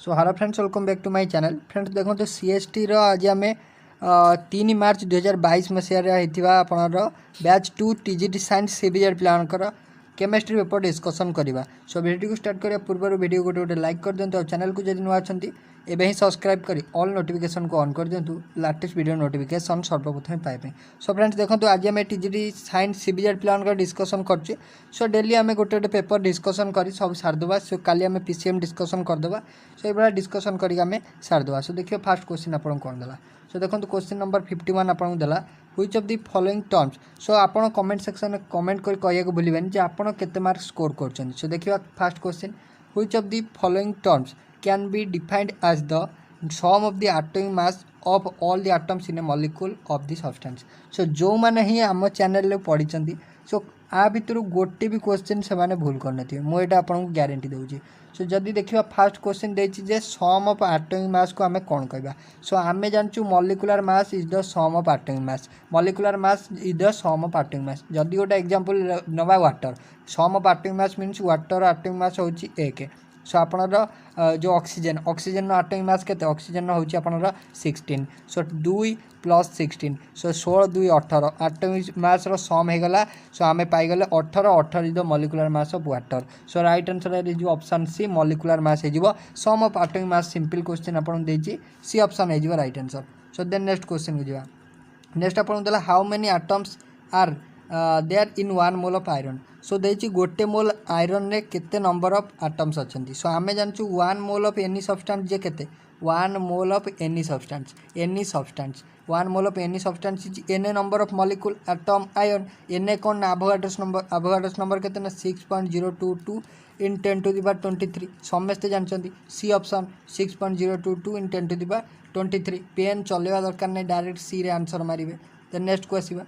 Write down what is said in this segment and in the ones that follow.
So hello friends, welcome back to my channel. Friends देखो तो CST रो आज आम 3 मार्च 2022 मसीह होता आपणर बैच 2 टीजीटी साइंस सीबीजेड प्लानकर केमिस्ट्री पेपर डिस्कसन करवा। सो वीडियो को स्टार्ट करने पूर्व वीडियो गोटे लाइक कर दिंतु और चैनल को जब नुआ अच्छा एवं ही सब्सक्राइब कर ऑल नोटिफिकेशन को ऑन कर दिंतु लाटेस्ट वीडियो नोटिफिकेशन सर्वप्रथम पाइबे। सो फ्रेंड्स देखो आज आम टीजीटी साइंस सीबीजेड प्लान कर डिस्कसन कर। सो डेली आम गोटे गोटे पेपर डिस्कसन कर सब सारिदेवा। सो काली आम पीसीएम डिस्कसन करदेवा। सो ये डिस्कसन करके सारिदेवा। सो देखिए फास्ट क्वेश्चन आपको कौन देला। सो देखो क्वेश्चन नंबर 51 आपको देला which of the following terms. So आप कमेंट सेक्शन में कमेंट कर कहूँ भूलें जे आप केते मार्क स्कोर कर। सो देखिए first question which of the following terms can be defined as the sum of the atomic mass of all the atoms in a molecule of the substance. So जो मैंने ही आम channel पढ़ी सो आ भितर गोटे भी क्वेश्चन से भूल करनथिबे मुझे आपको ग्यारंटी दूसरी। सो जदि देखिए फास्ट क्वेश्चन देछि सम ऑफ एटॉमिक मास को आम कौन कहबा। सो आम जानचु molecular mass is the sum of atomic mass. Molecular mass is the sum of atomic mass. जदि गोटे एग्जांपल नवा water sum of atomic mass means water atomic mass होची 1। सो आपनर जो ऑक्सीजन ऑक्सीजन एटॉमिक मास केते oxygen होची आपनर 16। सो 2 plus 16 सो 16 2 18 atomic mass रो सम हो गला। So आम पाइगले 18 18 is the molecular mass of water. So right answer is option C molecular mass हो sum of atomic mass. Simple question आपन देछि सी ऑप्शन हो right answer. So then next question को जावा। नेक्स्ट आपन देला how many atoms are there in 1 mole of iron. So देछि गोटे मोल आयरन ने केते नंबर ऑफ एटम्स अछंती। सो आमे जानचु 1 मोल ऑफ एनी सब्सटेंस जे केते 1 mole of any substance 1 mole of any substance is N number of molecule atom ion. N कौन ना अवोगाड्रोस नंबर केते ना 6.022 इन 10 टू द पावर 23 समस्ते जानचंती C option 6.022 in 10 to the power 23। Pen चलेवा दरकार नहीं डायरेक्ट सी रे आंसर मारिबे। देन नेक्स्ट को आसीबा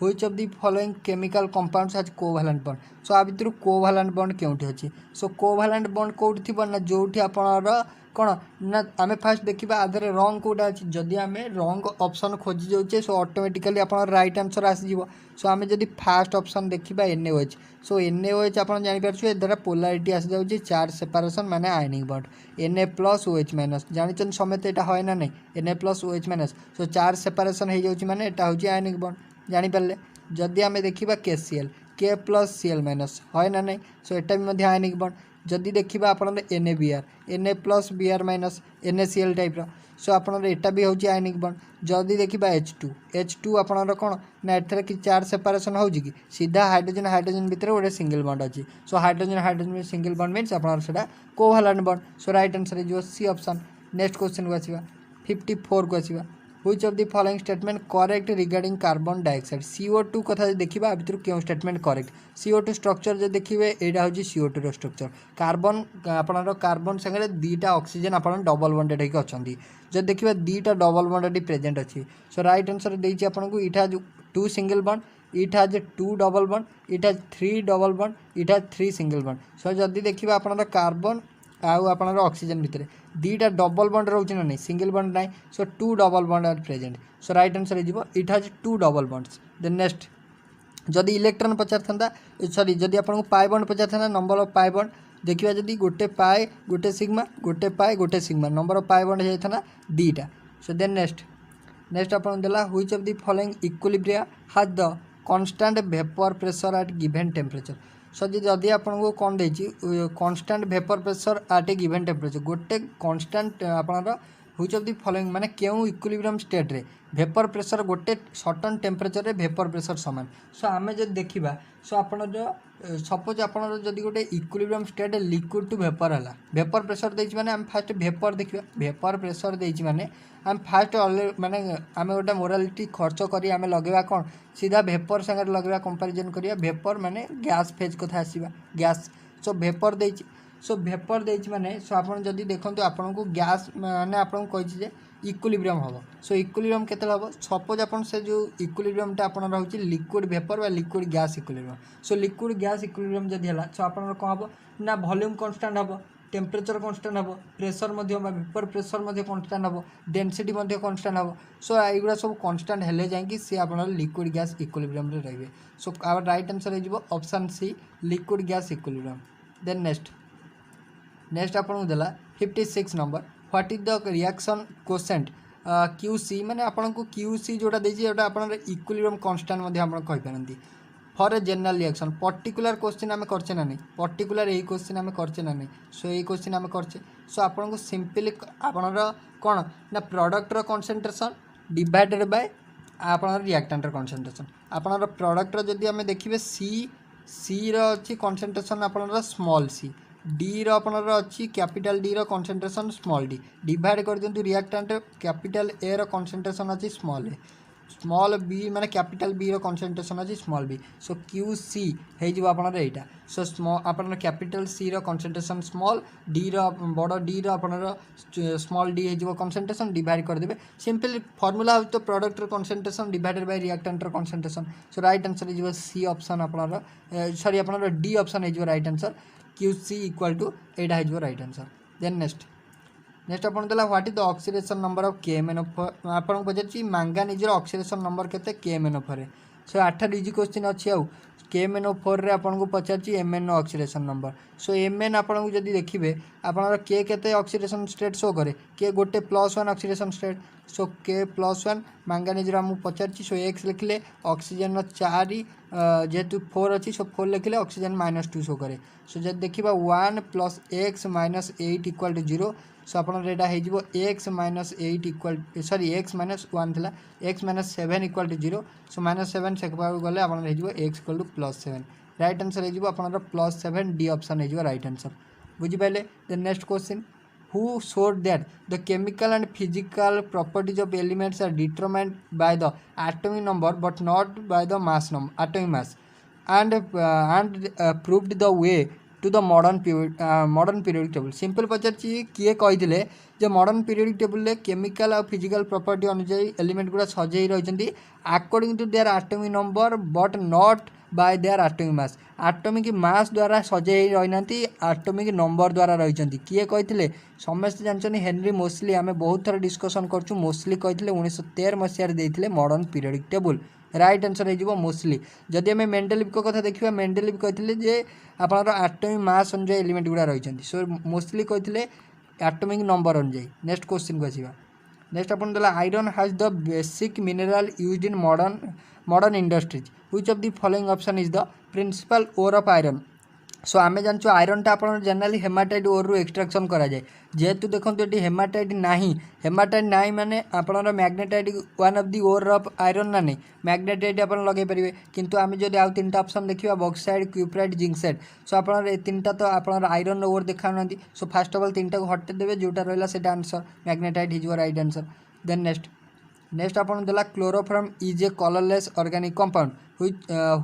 which of the following chemical compounds has covalent bond. So आ भितर कोवैलेंट बॉन्ड केउठी अछि। सो कोवैलेंट बॉन्ड कोउठी थिबो ना जोठी आपनर कौन ना आम फास्ट देखा आधे रंग कौटा अच्छी। जदि आम रंग ऑप्शन खोजी जाऊे सो ऑटोमेटिकली आप राइट आंसर आसीज। सो आम जब फास्ट ऑप्शन देखा NaOH। सो NaOH आप जानीपारे द्वारा पोलारिटी आसी जाऊँगी चार्ज सेपारेशन माने ionic bond Na plus OH minus जानी समेत यहाँ है ना नहीं Na प्लस OH माइनस। सो चार्ज सेपारेशन हो जाऊँगी माने यहाँ हूँ आयनिक बॉन्ड जानीपारे। जदि आम देखा KCl K plus Cl minus है ना नहीं। सो यहाँ भी आयनिक बॉन्ड। जदि देखा आप NaBr Na plus Br minus NaCl type. So आपनर एटा भी होची आयनिक बॉन्ड। जदि देखा H2 आपनर कौन ना एथरे कि चार्ज सेपारेशन होची कि सीधा हाइड्रोजन हाइड्रोजन भितर गोटे सिंगल बॉन्ड अच्छी। So hydrogen hydrogen single bond means आपनर सेटा covalent bond. So right answer is C option. Next question को आसीबा 54 को आसीबा which of the following statement correct regarding carbon dioxide. CO2 कथा देखा भितर क्यों स्टेटमेंट करेक्ट। CO2 स्ट्रक्चर जो देखिए यहाँ हूँ CO2 रो स्ट्रक्चर कार्बन आपनर कार्बन संगे दीटा ऑक्सीजन आप डबल बॉन्डेड होकर अच्छा। जब देखिए दीटा डबल बॉन्डेड प्रेजेंट अच्छी। सो राइट आंसर देती आपको इटा 2 सिंगल बॉन्ड इटा 2 डबल बॉन्ड इटा 3 डबल बॉन्ड इटा 3 सिंगल बॉन्ड। सो जदि देखिए आपनर कार्बन आउ आपनर ऑक्सीजन भितर दीटा डबल बॉन्ड रोचे ना नहीं सिंगल बॉन्ड ना। So 2 double bond are present. So right answer हो it has 2 double bonds. Then next जदि इलेक्ट्रॉन पचार था सॉरी जदि आपको पाई बॉन्ड पचार था नंबर ऑफ पाई बॉन्ड देखिए जदि गोटे पाए गोटे सिग्मा गोटे पाए गोटे sigma number of pi bond होता दीटा। सो देन नेक्स्ट आपको देला which of the following equilibria has the constant vapour pressure at given temperature. So जदि आपको कौन देछि constant vapour pressure at a given temperature गोटे कांस्टेंट आपनर व्हिच ऑफ द फॉलोइंग माने केउ इक्विलिब्रियम स्टेट रे वेपर प्रेशर गोटे सर्टन टेम्परेचर रे वेपर प्रेशर समान। सो आम जब देखा सो आप सपोज आप गोटे equilibrium state liquid to vapour है वेपर प्रेशर देछि माने आम फास्ट वेपर देखा वेपर प्रेशर देछि माने आम फास्ट माने आम गोटे मोरालिटी खर्च करी आम लगेगा कौन सीधा वेपर संगे लगेगा कंपैरिजन करिया वेपर माने गैस फेज कथा आसीबा गैस। सो वेपर देछि सो वेपर देछि माने सो आपन जदि देखंतु आपनको गैस माने आपन कहिछि इक्विलिब्रियम हम। सो इक्विलिब्रियम केते हम सपोज आपन से जो इक्विलिब्रियमटा आपन रहउछि लिक्विड वेपर व liquid gas equilibrium. So liquid gas equilibrium जदि हला सो आपन कोन हम ना वॉल्यूम कांस्टेंट हम टेम्परेचर कांस्टेंट हम प्रेशर मध्य वेपर प्रेशर मध्य कांस्टेंट हम डेंसिटी मध्य कांस्टेंट हम। सो एगुड़ा सब कांस्टेंट हेले जाएंगे सी आपन लिक्विड गैस इक्विलिब्रियम रे रहबे। सो आवर राइट आंसर हो option C liquid gas equilibrium. Then next आपको देला 56 number what is the reaction quotient QC माने आपन को QC जोटा देछि ओटा आपन इक्विलिब्रियम कांस्टेंट मध्ये आपन कहि पारंती for a general reaction particular question आम करचे ना नहीं पर्टिकुलर यही क्वेश्चन आम करचे ना नहीं सो यही क्वेश्चन आम करचे सो आपन को सिंपली आपन कौन ना प्रोडक्टर कॉन्सेंट्रेशन डिवाइडेड बाय आपन रिएक्टेंटर कॉन्सेंट्रेशन आपन प्रोडक्टर जदि आम देखिए सी री कॉन्सेंट्रेशन आपन स्मॉल सी डी रनर अच्छी capital D concentration small D divide कर दिंतु रिएक्टेंट कैपिटल ए कॉन्सेंट्रेशन अच्छी स्मॉल ए स्मॉल बी माने कैपिटल बी कॉन्सेंट्रेशन अच्छी स्मॉल बी सो QC हो आपनर एटा सो स्मॉल आपनर capital C concentration small D बड़ डी आपनर स्मॉल डी हो कॉन्सेंट्रेशन डिवाइड कर देबे सिंपल फार्मूला हो तो product concentration divided by reactant concentration so right answer हो सी ऑप्शन आपनर सॉरी आपनर डी ऑप्शन हो right answer QC equal to एटा हो राइट आंसर देन नेक्स्ट आपन देला what is the oxidation number of KMnO4 आपन पचारछि मैंगानीज रो ऑक्सीडेशन नंबर केते KMnO4 रे सो 8 इजी क्वेश्चन अछि आउ KMnO4 रे आपन को पचारछि MnO oxidation number so Mn आपन को जदी देखिबे आपन K केते ऑक्सीडेशन स्टेट शो करे K गोटे +1 oxidation state so K+1 manganese रो हम पचारछि सो X लिखले ऑक्सीजन रो 4 जेतु 4 अछि सो 4 लिखले ऑक्सीजन -2 शो करे सो जदी देखिबा 1 + x - 8 = 0 सो आपन रेडा हे जिवो x - 8 इक्वल सॉरी x - 1 थिला x - 7 = 0 सो -7 सेकबा गले आपन हे जिवो x = +7 राइट आंसर हे जिवो आपन +7 डी ऑप्शन हे जिवो राइट आंसर बुझि पाइले the next question who showed that the chemical and physical properties of elements are determined by the atomic number but not by the mass number atomic mass and proved the way to the modern periodic table simple पचारछि किए कहिथिले जे modern periodic table रे chemical और physical property अनुसार element गुडा सजै रहिसंती according to their atomic number but not by their atomic mass atomic mass द्वारा सजै रहिनांती एटॉमिक नंबर द्वारा रहिसंती किए कहिथिले समस्त जानछनी हेनरी मोस्ली आमे बहुत थर डिस्कशन करछु मोस्ली कहिथिले 1913 मसिया रे देथिले modern periodic table right answer हे जिवो मोस्टली जदि हमें मेंडेलिव को कथा देखिबा मेंडेलिव कहिथिले जे आपनर एटॉमिक मास अनुसार एलिमेंट गुडा रहिसंती सो मोस्टली कहिथिले एटॉमिक नंबर अनुसार नेक्स्ट क्वेश्चन को आसीबा नेक्स्ट अपन दला iron has the basic mineral used in modern industries which of the following option is the principal ore of iron so आमे जानछु आयरन टा अपन जनरली हेमाटाइट ओर रु एक्सट्रैक्शन करा जाय जेतु देखंतु एटी हेमाटाइट नाही माने आपनर magnetite one of the ore of iron ना नहीं मैग्नेटाइट अपन लगे परिबे किंतु आमे जदि आउ तीनटा ऑप्शन देखिबा बॉक्साइड क्यूप्राइट जिंकसाइड सो आपनर ए तीनटा तो आपनर आयरन ओर देखा नंती सो फर्स्ट ऑफ ऑल तीनटा को हटे देबे जोटा रहला सेटा answer magnetite is your right answer then next अपन देला chloroform is a colourless organic compound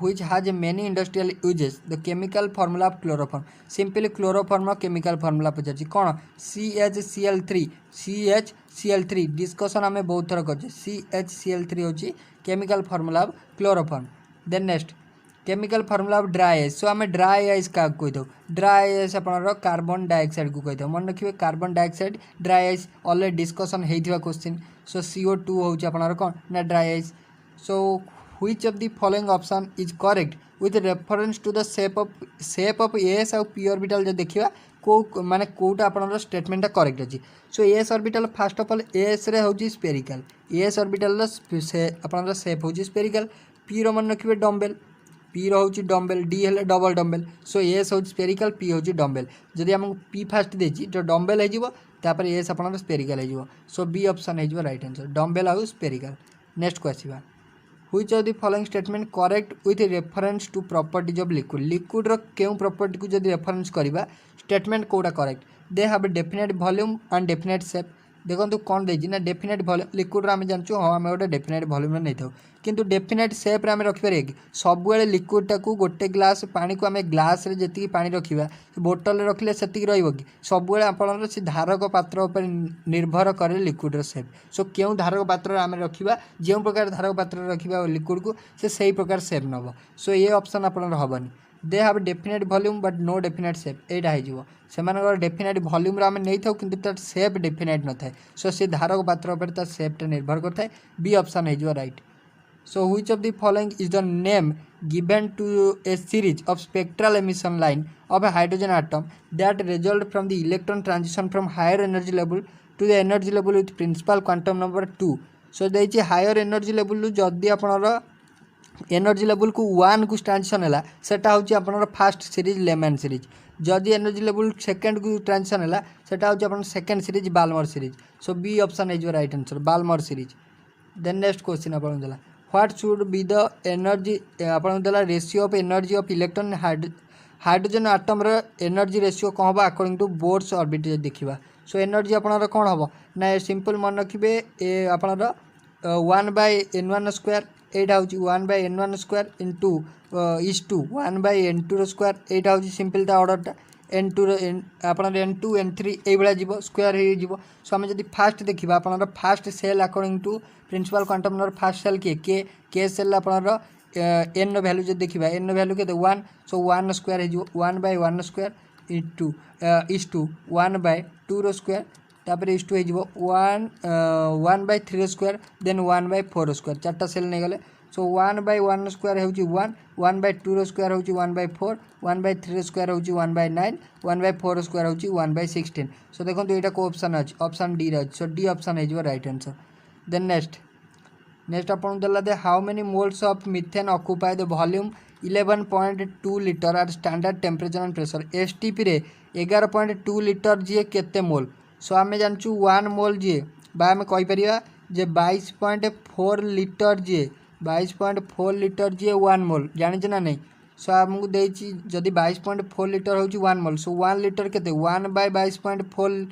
which has many industrial uses the chemical formula of chloroform simply chloroform chemical formula पचारछि cone CHCl3 discussion आमे बहुत थर करछि CHCl3 होछि chemical formula of chloroform then next chemical formula of dry ice so आमे dry ice का कोइ दो dry ice आपनर कार्बन डाइऑक्साइड को कहि दो मन रखिबे carbon dioxide dry ice already discussion हेइथिबा क्वेश्चन सो CO2 होछि आपनर कोन ना dry ice so which of the following option is correct with reference to the shape of s और p orbital जो देखिबा को माने कोटा आपनर स्टेटमेंट करेक्ट अछि सो s orbital first of all s रे होछि स्फेरिकल s orbital से आपनर शेप होछि स्फेरिकल p रो मन रखिबे डम्बेल p रो होछि डम्बेल d हेले डबल डम्बेल सो s होछि स्फेरिकल p होछि डम्बेल जदि हम p फर्स्ट देछि तो डम्बेल हे जिवो तापर s आपनर स्फेरिकल हे जिवो सो b ऑप्शन हे जिवो राइट आंसर डम्बेल और स्फेरिकल नेक्स्ट को आसीबा which of the following statement correct with reference to properties of liquid रो केउ प्रॉपर्टी को जदि रेफरेंस करिबा स्टेटमेंट कोडा correct they have definite volume and definite shape देखंतु कोन देछि ना डेफिनेट वॉल्यूम लिक्विड रो हमें जानछु हां हमें ओटा डेफिनेट वॉल्यूम रे नैथौ किंतु डेफिनेट शेप रे हमें रखि पारे कि सब बेले लिक्विड टाकू गोटे ग्लास पानी को हमें ग्लास रे जति पानी रखिबा बोतल रे रखले सेति रहइबो कि सब बेले आपन से धारक पात्र ऊपर निर्भर करे लिक्विड रो शेप सो केउ धारक पात्र रे हमें रखिबा जे प्रकार धारक पात्र रे रखिबा लिक्विड को से सही प्रकार शेप नबो सो ये ऑप्शन आपन हबनी they have definite volume but no definite shape एटा हे जिवो सेमानकर डेफिनेट वॉल्यूम रे हमें नै थाउ किंतु तार शेप डेफिनेट न थाए सो से धारक पात्र ऊपर तार शेप टा निर्भर करथाय बी ऑप्शन हे जिवो right So which of the following is the name given to a series of spectral emission line of a hydrogen atom that result from the electron transition from higher energy level to the energy level with principal quantum number 2. So देछि higher energy level जदि आपनर energy level को 1 को transition है सेटा हूँ आपनर first series Lyman series जदि energy level second को ट्रांजिशन है सेटा हूँ आप second series Balmer series so B option is right answer Balmer series then next question आपन देला what should be the energy आपन देला ratio of energy of electron hydrogen atom रो एनर्जी रेशियो कौन हम अकॉर्डिंग टू बोर्स ऑर्बिट देखा so energy आपनर कौन हम ना सिंपल मन रखिए आपनर 1/n1 स्क्वायर एटा हूँ 1/n1 square into is two 1/n2 square एटा हूँ सिंपलटा ऑर्डरटा n2 आप n2 n3 ये जीव स्क्वायर हो सो आम जब फास्ट देखा आप first shell according to principal quantum number first shell किए के सेल आपनर एन वैल्यू जो देखा एन वैल्यू के 1 सो 1 स्क्वायर हो 1/1 square into is two 1/2 square तापर इज टू हो 1/3 स्क्वायर देन 1/4 स्क्वायर चार्टा सेल नहीं गले सो 1/1 स्क्वायर हो 1 1/2 स्क्वायर हो 1/4 1/3 स्क्वायर हो 1/9 1/4 स्क्वायर हो 1/16 सो देखो यहाँ को ऑप्शन अच्छे ऑप्शन डी रही सो डी ऑप्शन हो राइट आंसर देन नेक्स्ट आपन देला दे how many moles of methane occupy the volume 11.2 litre at standard temperature and pressure STP रे 11.2 लीटर जी केते मोल सो आम जानचु 1 मोल जी बा आम कहीपर जे 22.4 लीटर जी 22.4 लीटर जी 1 मोल जानी ना नहीं सो आमको देछि जदि 22.4 लीटर हो 1 मोल सो 1 लीटर केते 1/22.4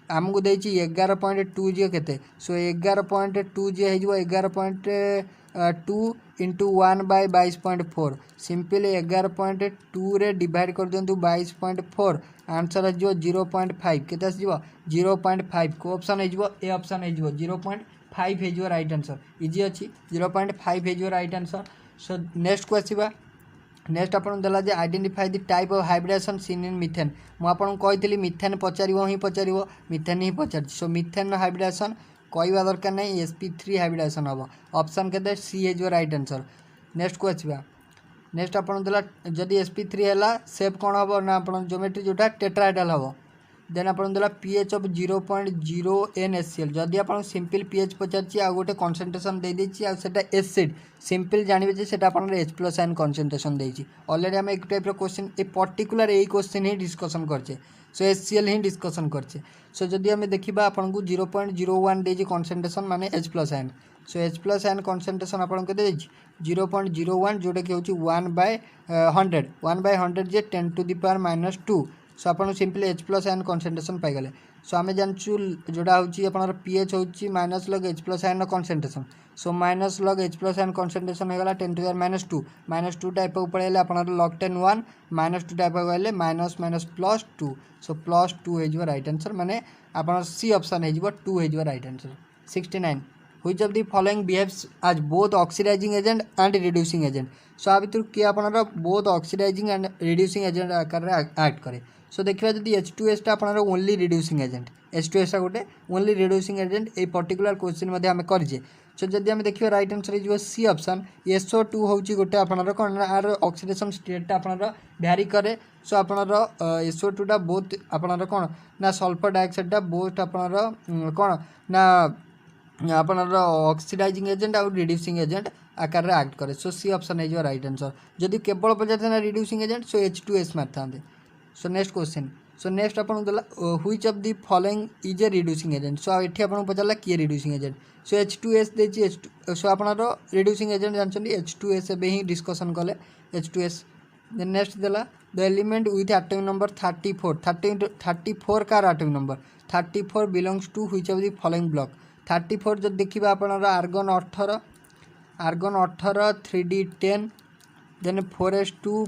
आमको देछि 11.2 जी केते सो 11.2 जी हो 11.2 इंटू 1/22.4 सिंपल 11.2 रे डिवाइड कर दिंतु 22.4 आंसर हो 0.5 केते 0.5 को ऑप्शन हो ए ऑप्शन हो 0.5 हो राइट आंसर इजी अच्छी 0.5 हो राइट आंसर सो नेक्स्ट को आसवा नेक्स्ट आपन देला जे identify the type of hybridisation seen in methane मु आपन कही मिथेन पचारिबो ही पचारिबो मिथेन ही पचार सो मिथेन हाइब्रिडेशन कहवा दरकार नहीं sp3 हाइब्रिडेशन हम ऑप्शन के सी हो राइट आंसर नेक्स्ट को आसवा नेक्स्ट आपन देला जदि sp3 है सेप कौन हम ना आप ज्योमेट्री जोटा टेट्राहेड्रल हम देन आपन देला pH ऑफ 0.0 NaCl जदि आप सिंपल pH पचार आ गोटे कनसेंट्रेशन दे देछि आ सेटा एसिड सिंपल जानबे जे सेटा आपन H+ आयन कनसेंट्रेशन देछि ऑलरेडी हम एक टाइप रो question a particular a question ही डिस्कशन करछे सो HCl ही डिस्कशन करछे सो जदि हम देखिबा आपन को 0.01 देछि कनसेंट्रेशन माने H+ आयन सो H+ आयन कनसेंट्रेशन आपन को देछि 0.01 जोटा कि होछि 1/100 जे 10⁻²। सो आप सिंपली H+ आयन कनसेंट्रेशन पाइगले सो आम जानचु जोड़ा हूँ pH हूँ माइनस लग H+ ion concentration so minus लग H+ आयन कनसेंट्रेशन होगा 10⁻²। -2 टाइप पड़े आप लग 10 1 -2 टाइप गले -+2 सो +2 हो राइट आंसर माने आप सी ऑप्शन हो 2 हो right answer 69 which of the following behaves as both oxidising agent and reducing agent so आ भर किए आप both oxidising and reducing agent आकार एक्ट करे सो देखा जब H2S टा आपन ओनली रिड्यूसिंग एजेंट H2S टा गोटे only reducing agent a particular question आम करें सो जब आम देखिए राइट आंसर हो सी ऑप्शन SO2 हूँ गोटे आपनर कौन आर ऑक्सीडेशन स्टेट आपनर भ्यारी करे सो आपनर SO2 टा बहुत आपनर कौन ना सल्फर डाइऑक्साइड टा बहुत आपनर कौन ना आपनर ऑक्सीडाइजिंग एजेंट और रिड्यूसिंग एजेंट आकार एक्ट करे सो सी ऑप्शन हो राइट आंसर जदि केवल पचार रिड्यूसिंग एजेंट सो H2S मारता so next question so next आपन देला which of the following is a reducing agent सो एठी आपन पचारला किए रिड्यूसिंग एजेंट सो H2S देछि सो आपनर रिड्यूसिंग एजेंट जानछन H2S एबे ही डिस्कशन कले H2S देन नेक्स्ट देला the element with atomic number 34 कार atomic number 34 belongs to which of the following block 34 जब देखिबा आपनर argon 18 3d10 then 4s2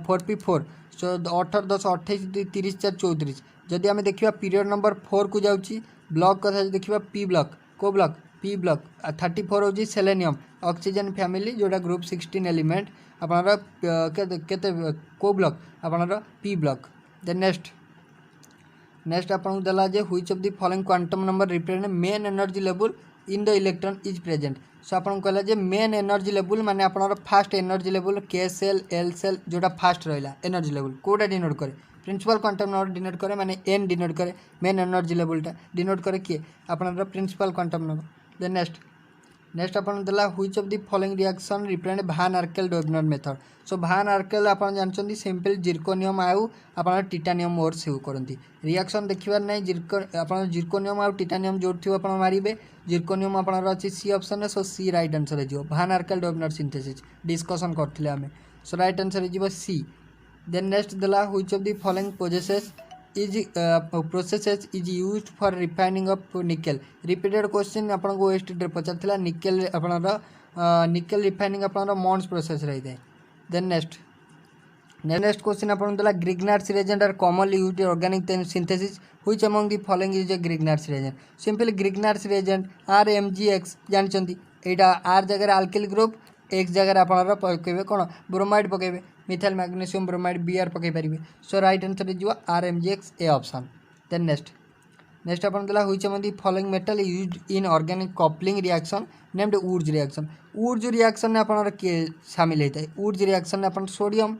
4p4 सो 18 10 28 30 4 34 जदि आम देखा पीरियड नंबर 4 को जाऊँगी ब्लॉक कथा देखा पी ब्लॉक को ब्लॉक पी ब्लॉक 34 हूँ सेलेनियम ऑक्सीजन फैमिली जोड़ा ग्रुप 16 एलिमेंट आपनर केते को ब्लॉक आपनर पी ब्लॉक देन नेक्स्ट आपन देला जे which of the following quantum number represent main energy level in the electron is present. So आपन कहला जे मेन एनर्जी लेवल माने आपनर first energy level K shell L shell जोटा फास्ट रहिला एनर्जी लेवल कोटा डिनोट करे प्रिंसिपल क्वांटम नंबर डिनोट करे माने एन डिनोट करे मेन एनर्जी लेवलटा डिनोट करे किए आपनर principal quantum number. Then next अपन देला which of the following reaction represent van Arkel डोइगनर method. सो भान आर्केल अपन जानछन्ती सिंपल जिरकोनियम आउ अपन टाइटानियम ओर सेव करंती रिएक्शन देखिबार नै अपन जिरकोनियम आउ टाइटानियम जोड़थियो अपन मारिबे जिरकोनियम अपन अछि सी ऑप्शन सो सी राइट आंसर हे जो भान आर्केल डोइगनर सिंथेसिस डिस्कशन करथिले हमें सो राइट आंसर हे जो सी। देन नेक्स्ट देला which of the following processes is used for refining of nickel. Repeated question अपन को ओएसटी पचारथिला निकेल अपन निकेल रिफाइनिंग अपन मॉन्स प्रोसेस रही है। देन नेक्स्ट क्वेश्चन अपन देला Grignard's reagent are commonly used in organic synthesis which among the following is a Grignard's reagent. Simply Grignard's reagent RMgX जानचंती एटा R जगह अल्किल ग्रुप X जगह अपन पकेबे कोन ब्रोमाइड पकेबे मिथाइल मैग्नीशियम ब्रोमाइड Br पके पारिबे so right answer is RMgX A option. Then next अपन देला which among the following metal used in organic coupling reaction named Wurtz reaction. Wurtz reaction अपन के शामिल होता है वुड्स रिएक्शन अपन सोडियम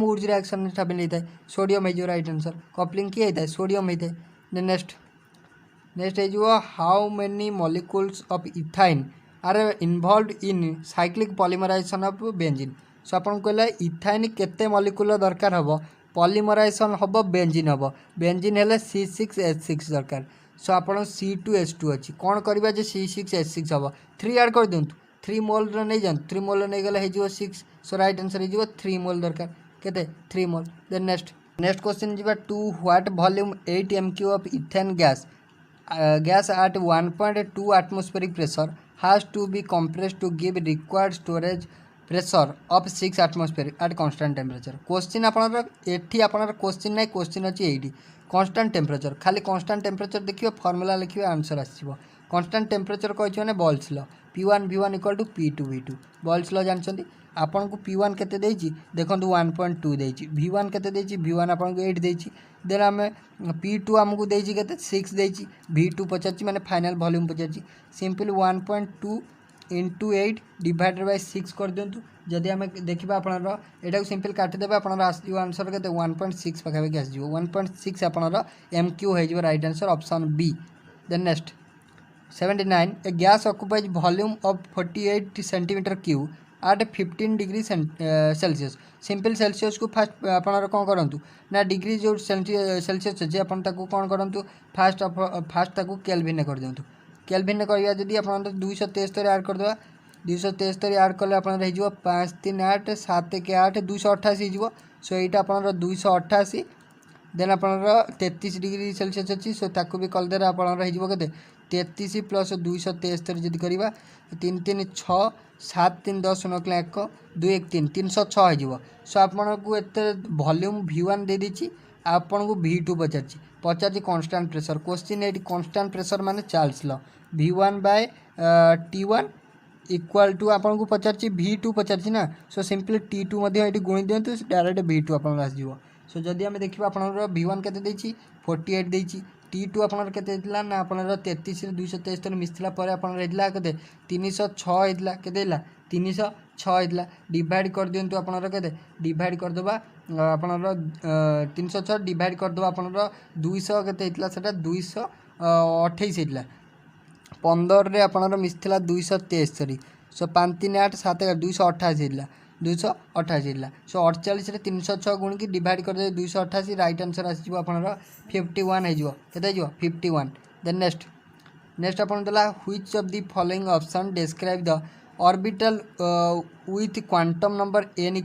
वुड्स रिएक्शन में शामिल होता है सोडियम है जो राइट आंसर कपलिंग किए होता है सोडियम होता है। देन नेक्स्ट है जो how many molecules of ethyne are involved in cyclic polymerisation of benzene. So अपन कहला इथाइन केते मॉलिक्यूल दरकार हबो पॉलीमराइजेशन हबो बेंजीन हेले C6H6 दरकार। सो आपण C2H2 अछि कोन करबा जे C6H6 हबो 3 ऐड कर दियंतु 3 मोल रे नै जान 3 मोल नै गला हे जो 6 सो राइट आंसर हे जो 3 मोल दरकार केते 3 मोल। देन नेक्स्ट क्वेश्चन जिबा to what volume 8 mq of ethane gas at 1.2 atmospheric pressure has to be compressed to give required storage pressure of 6 atmosphere at constant temperature। Question आपनर एठी आपनर question नै question अछि एठी constant temperature खाली constant temperature देखियो formula लिखियो answer आसीबो कांस्टेंट टेम्परेचर कहछि माने Boyle's law P1 V1 = P2 V2 Boyle's law जानछन्ती आपन को P1 केते देछि देखंतु 1.2 देछि V1 केते देछि V1 आपन को 8 देछि देन हमें P2 हमको देछि केते 6 देछि V2 पचाछि माने final volume पचाछि simple 1.2 into 8 divided by 6 कर दियंतु जदि हमें देखिबा आपनर एटा को सिंपल काटि देबा आपनर आसीबो आंसर केते 1.6 पकाबे के आसीबो 1.6 आपनर MQ हे जो right answer option B. Then next 79 a gas occupies volume of 48 centimeter cube at 15 degree Celsius। Simple Celsius को फास्ट आपनर कोन करंतु ना डिग्री जो सेल्सियस अछि आपन ताको कोन करंतु फास्ट ताको केल्विन कर दियंतु केल्विन करिया जदी आपन 273 ऐड कर देबा 273 ऐड करले आपन रहि जिवो 5 3 8 7 1 8 288 जिवो सो एटा आपन 288 देन आपन 33 डिग्री सेल्सियस अछि सो ताको भी कल देरा आपन रहि जिवो केते 33 प्लस 273 जदि करिबा 3 3 6 7 3 10 9 1 2 1 3 306 हे जिवो सो आपन को एते वॉल्यूम V1 दे दिछि आपन को V2 पचारछि कांस्टेंट प्रेशर क्वेश्चन एटी कांस्टेंट प्रेशर माने Charles law V1 by T1 equal to आपन को पचारछि V2 पचारछि ना सो सिंपली T2 मध्ये एटी गुणी दियंतु डायरेक्ट V2 आपन आस जिवो सो जदि हम देखिबा आपन V1 केते देछि 48 देछि T2 आपन केते दिला ना आपन 33 रे 273 मिसला पर आपन रेदिला केते 306 हेदिला केते दिला 306 हेदिला डिवाइड कर दियंतु आपन केते डिवाइड कर दबा आपन 306 डिवाइड कर दबा आपन 200 केते हेदिला सेटा 228 हेदिला 15 रे आपन मिसला 273 सो 5 3 8 7 228 हेदिला 228 हेदिला सो 48 रे 306 गुण की डिवाइड कर दे 288 राइट आंसर आसीबो आपन 51 हे जिवो केते जिवो 51। देन नेक्स्ट अपन दला which of the following option describe the orbital with quantum number n =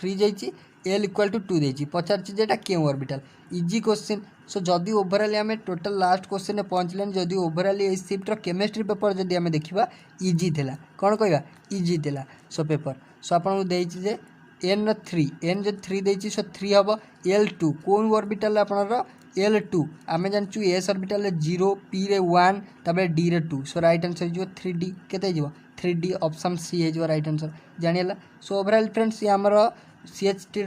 3 जाइछि l = 2 देछि पचारछि जेटा केउ ऑर्बिटल इजी क्वेश्चन सो जदि ओवरऑल हमें टोटल लास्ट क्वेश्चन ने पहुंचलेन जदि ओवरऑल ए शिफ्ट रो केमिस्ट्री पेपर जदि हमें देखिबा इजी थिला कोन कहबा इजी थिला सो पेपर सो आपन को देछि जे n जे 3 देछि सो 3 हबो l2 कोन ऑर्बिटल आपन रो l2 आमे जानचु s ऑर्बिटल 0 p रे 1 तबे d रे 2 सो राइट आंसर जो 3d केते जिवो 3d ऑप्शन सी हे जो राइट आंसर जानियला सो ओवरऑल फ्रेंड्स ये हमरो CHT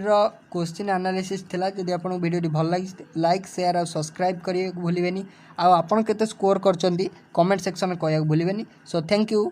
क्वेश्चन एनालिसिस थिला। जदि आपन वीडियो भल लगी लाइक शेयर और सब्सक्राइब करिए भूलिबेनी। आ आपन केते स्कोर करचंदी कमेंट सेक्शन में कहया भूलिबेनी। So thank you.